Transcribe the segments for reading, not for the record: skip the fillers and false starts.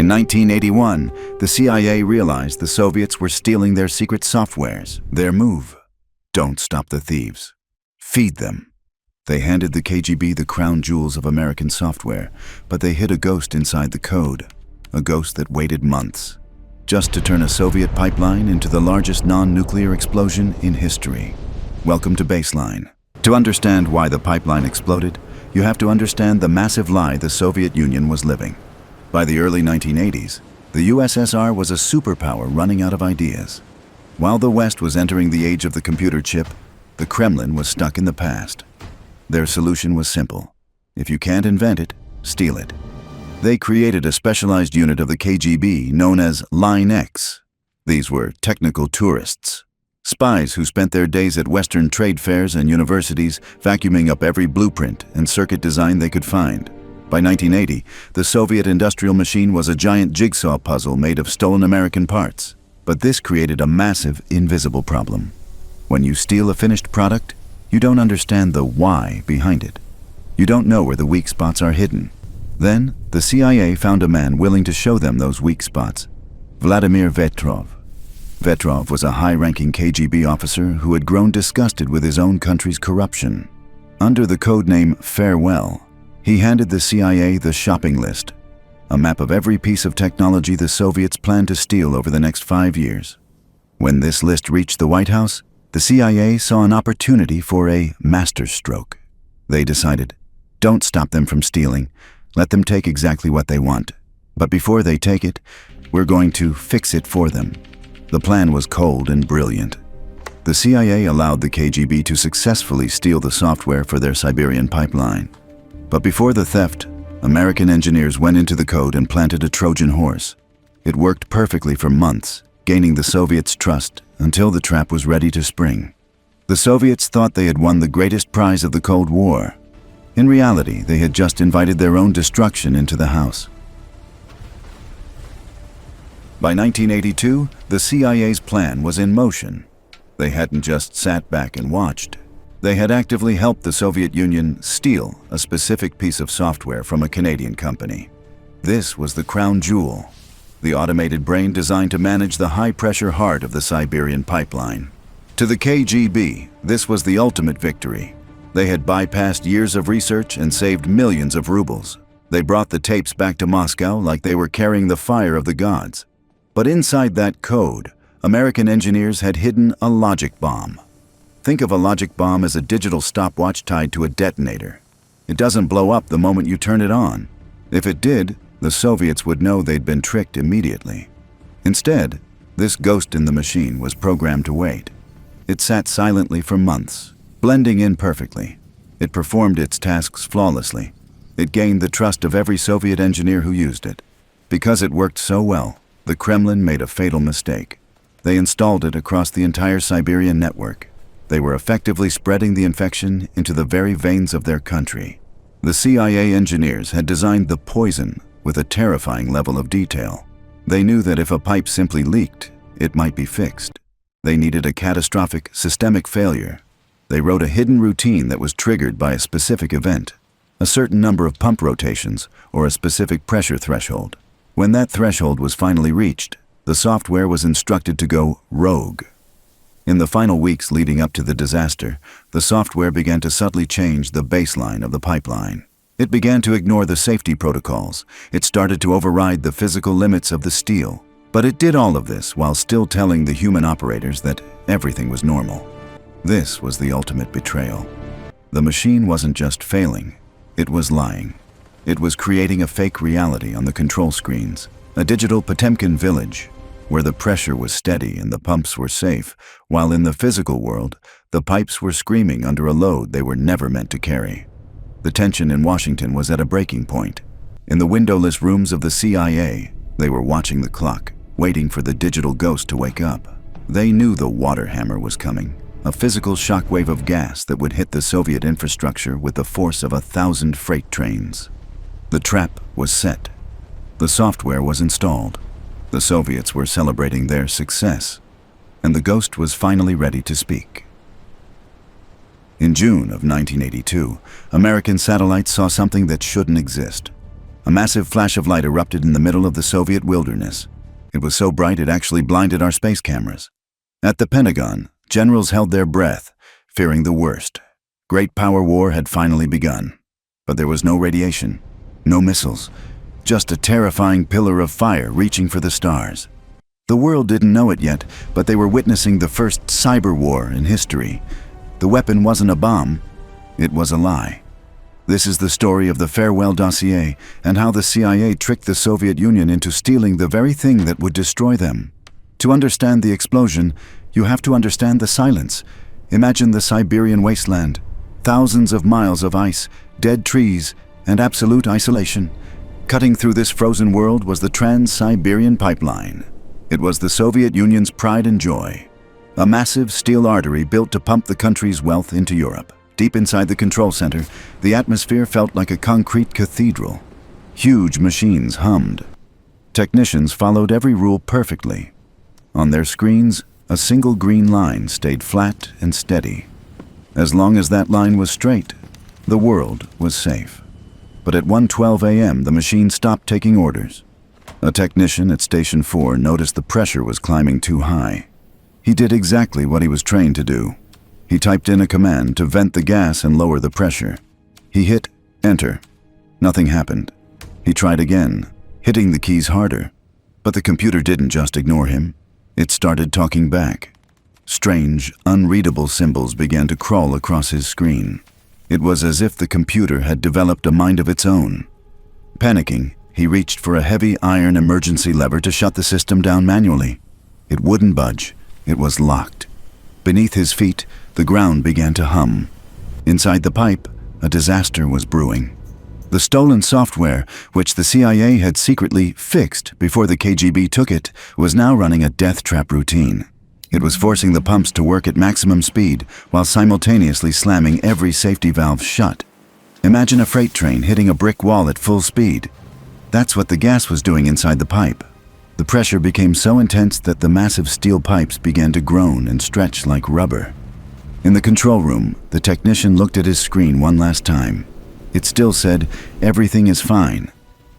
1981, the CIA realized the Soviets were stealing their secret softwares. Their move: don't stop the thieves. Feed them. They handed the KGB the crown jewels of American software, but they hid a ghost inside the code, a ghost that waited months, just to turn a Soviet pipeline into the largest non-nuclear explosion in history. Welcome to Baseline. To understand why the pipeline exploded, you have to understand the massive lie the Soviet Union was living. By the early 1980s, the USSR was a superpower running out of ideas. While the West was entering the age of the computer chip, the Kremlin was stuck in the past. Their solution was simple: if you can't invent it, steal it. They created a specialized unit of the KGB known as Line X. These were technical tourists, spies who spent their days at Western trade fairs and universities vacuuming up every blueprint and circuit design they could find. By 1980, the Soviet industrial machine was a giant jigsaw puzzle made of stolen American parts. But this created a massive, invisible problem. When you steal a finished product, you don't understand the why behind it. You don't know where the weak spots are hidden. Then, the CIA found a man willing to show them those weak spots: Vladimir Vetrov. Vetrov was a high-ranking KGB officer who had grown disgusted with his own country's corruption. Under the codename Farewell, he handed the CIA the shopping list, a map of every piece of technology the Soviets planned to steal over the next 5 years. When this list reached the White House, the CIA saw an opportunity for a masterstroke. They decided, don't stop them from stealing. Let them take exactly what they want. But before they take it, we're going to fix it for them. The plan was cold and brilliant. The CIA allowed the KGB to successfully steal the software for their Siberian pipeline. But before the theft, American engineers went into the code and planted a Trojan horse. It worked perfectly for months, gaining the Soviets' trust until the trap was ready to spring. The Soviets thought they had won the greatest prize of the Cold War. In reality, they had just invited their own destruction into the house. By 1982, the CIA's plan was in motion. They hadn't just sat back and watched. They had actively helped the Soviet Union steal a specific piece of software from a Canadian company. This was the crown jewel, the automated brain designed to manage the high-pressure heart of the Siberian pipeline. To the KGB, this was the ultimate victory. They had bypassed years of research and saved millions of rubles. They brought the tapes back to Moscow like they were carrying the fire of the gods. But inside that code, American engineers had hidden a logic bomb. Think of a logic bomb as a digital stopwatch tied to a detonator. It doesn't blow up the moment you turn it on. If it did, the Soviets would know they'd been tricked immediately. Instead, this ghost in the machine was programmed to wait. It sat silently for months, blending in perfectly. It performed its tasks flawlessly. It gained the trust of every Soviet engineer who used it. Because it worked so well, the Kremlin made a fatal mistake. They installed it across the entire Siberian network. They were effectively spreading the infection into the very veins of their country. The CIA engineers had designed the poison with a terrifying level of detail. They knew that if a pipe simply leaked, it might be fixed. They needed a catastrophic, systemic failure. They wrote a hidden routine that was triggered by a specific event, a certain number of pump rotations, or a specific pressure threshold. When that threshold was finally reached, the software was instructed to go rogue. In the final weeks leading up to the disaster, the software began to subtly change the baseline of the pipeline. It began to ignore the safety protocols. It started to override the physical limits of the steel. But it did all of this while still telling the human operators that everything was normal. This was the ultimate betrayal. The machine wasn't just failing, it was lying. It was creating a fake reality on the control screens, a digital Potemkin village, where the pressure was steady and the pumps were safe, while in the physical world, the pipes were screaming under a load they were never meant to carry. The tension in Washington was at a breaking point. In the windowless rooms of the CIA, they were watching the clock, waiting for the digital ghost to wake up. They knew the water hammer was coming, a physical shockwave of gas that would hit the Soviet infrastructure with the force of 1,000 freight trains. The trap was set. The software was installed. The Soviets were celebrating their success, and the ghost was finally ready to speak. In June of 1982, American satellites saw something that shouldn't exist. A massive flash of light erupted in the middle of the Soviet wilderness. It was so bright it actually blinded our space cameras. At the Pentagon, generals held their breath, fearing the worst. Great power war had finally begun. But there was no radiation, no missiles, just a terrifying pillar of fire reaching for the stars. The world didn't know it yet, but they were witnessing the first cyber war in history. The weapon wasn't a bomb, it was a lie. This is the story of the farewell dossier and how the CIA tricked the Soviet Union into stealing the very thing that would destroy them. To understand the explosion, you have to understand the silence. Imagine the Siberian wasteland. Thousands of miles of ice, dead trees, and absolute isolation. Cutting through this frozen world was the Trans-Siberian Pipeline. It was the Soviet Union's pride and joy. A massive steel artery built to pump the country's wealth into Europe. Deep inside the control center, the atmosphere felt like a concrete cathedral. Huge machines hummed. Technicians followed every rule perfectly. On their screens, a single green line stayed flat and steady. As long as that line was straight, the world was safe. But at 1:12 a.m., the machine stopped taking orders. A technician at Station 4 noticed the pressure was climbing too high. He did exactly what he was trained to do. He typed in a command to vent the gas and lower the pressure. He hit Enter. Nothing happened. He tried again, hitting the keys harder. But the computer didn't just ignore him. It started talking back. Strange, unreadable symbols began to crawl across his screen. It was as if the computer had developed a mind of its own. Panicking, he reached for a heavy iron emergency lever to shut the system down manually. It wouldn't budge. It was locked. Beneath his feet, the ground began to hum. Inside the pipe, a disaster was brewing. The stolen software, which the CIA had secretly fixed before the KGB took it, was now running a death trap routine. It was forcing the pumps to work at maximum speed while simultaneously slamming every safety valve shut. Imagine a freight train hitting a brick wall at full speed. That's what the gas was doing inside the pipe. The pressure became so intense that the massive steel pipes began to groan and stretch like rubber. In the control room, the technician looked at his screen one last time. It still said, "Everything is fine."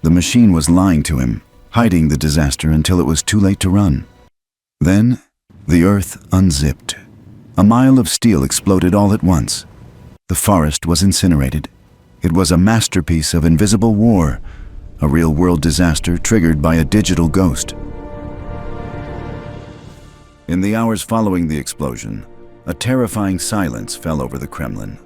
The machine was lying to him, hiding the disaster until it was too late to run. Then, the earth unzipped. A mile of steel exploded all at once. The forest was incinerated. It was a masterpiece of invisible war, a real-world disaster triggered by a digital ghost. In the hours following the explosion, a terrifying silence fell over the Kremlin.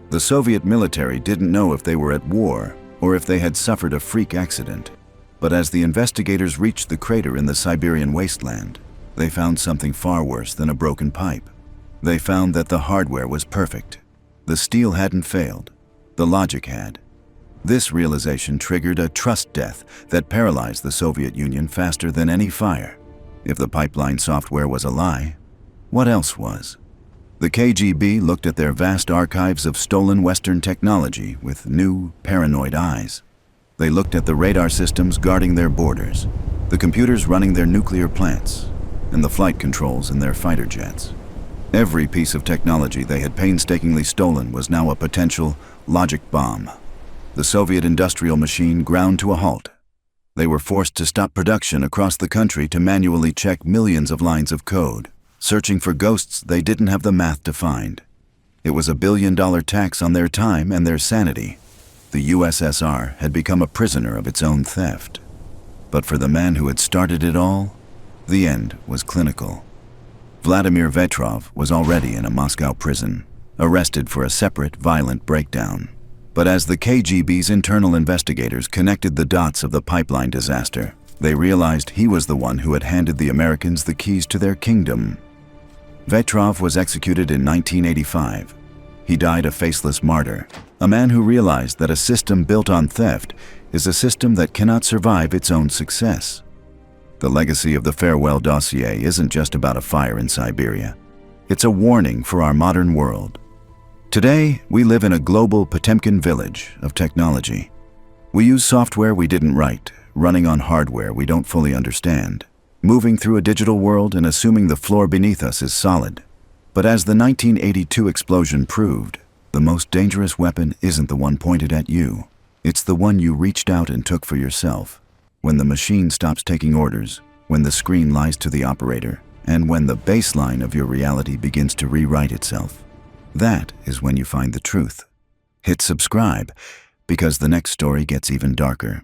The Soviet military didn't know if they were at war or if they had suffered a freak accident. But as the investigators reached the crater in the Siberian wasteland, they found something far worse than a broken pipe. They found that the hardware was perfect. The steel hadn't failed. The logic had. This realization triggered a trust death that paralyzed the Soviet Union faster than any fire. If the pipeline software was a lie, what else was? The KGB looked at their vast archives of stolen Western technology with new, paranoid eyes. They looked at the radar systems guarding their borders, the computers running their nuclear plants, and the flight controls in their fighter jets. Every piece of technology they had painstakingly stolen was now a potential logic bomb. The Soviet industrial machine ground to a halt. They were forced to stop production across the country to manually check millions of lines of code, searching for ghosts they didn't have the math to find. It was a billion-dollar tax on their time and their sanity. The USSR had become a prisoner of its own theft. But for the man who had started it all, the end was clinical. Vladimir Vetrov was already in a Moscow prison, arrested for a separate, violent breakdown. But as the KGB's internal investigators connected the dots of the pipeline disaster, they realized he was the one who had handed the Americans the keys to their kingdom. Vetrov was executed in 1985. He died a faceless martyr, a man who realized that a system built on theft is a system that cannot survive its own success. The legacy of the farewell dossier isn't just about a fire in Siberia. It's a warning for our modern world. Today, we live in a global Potemkin village of technology. We use software we didn't write, running on hardware we don't fully understand, moving through a digital world and assuming the floor beneath us is solid. But as the 1982 explosion proved, the most dangerous weapon isn't the one pointed at you. It's the one you reached out and took for yourself. When the machine stops taking orders, when the screen lies to the operator, and when the baseline of your reality begins to rewrite itself. That is when you find the truth. Hit subscribe, because the next story gets even darker.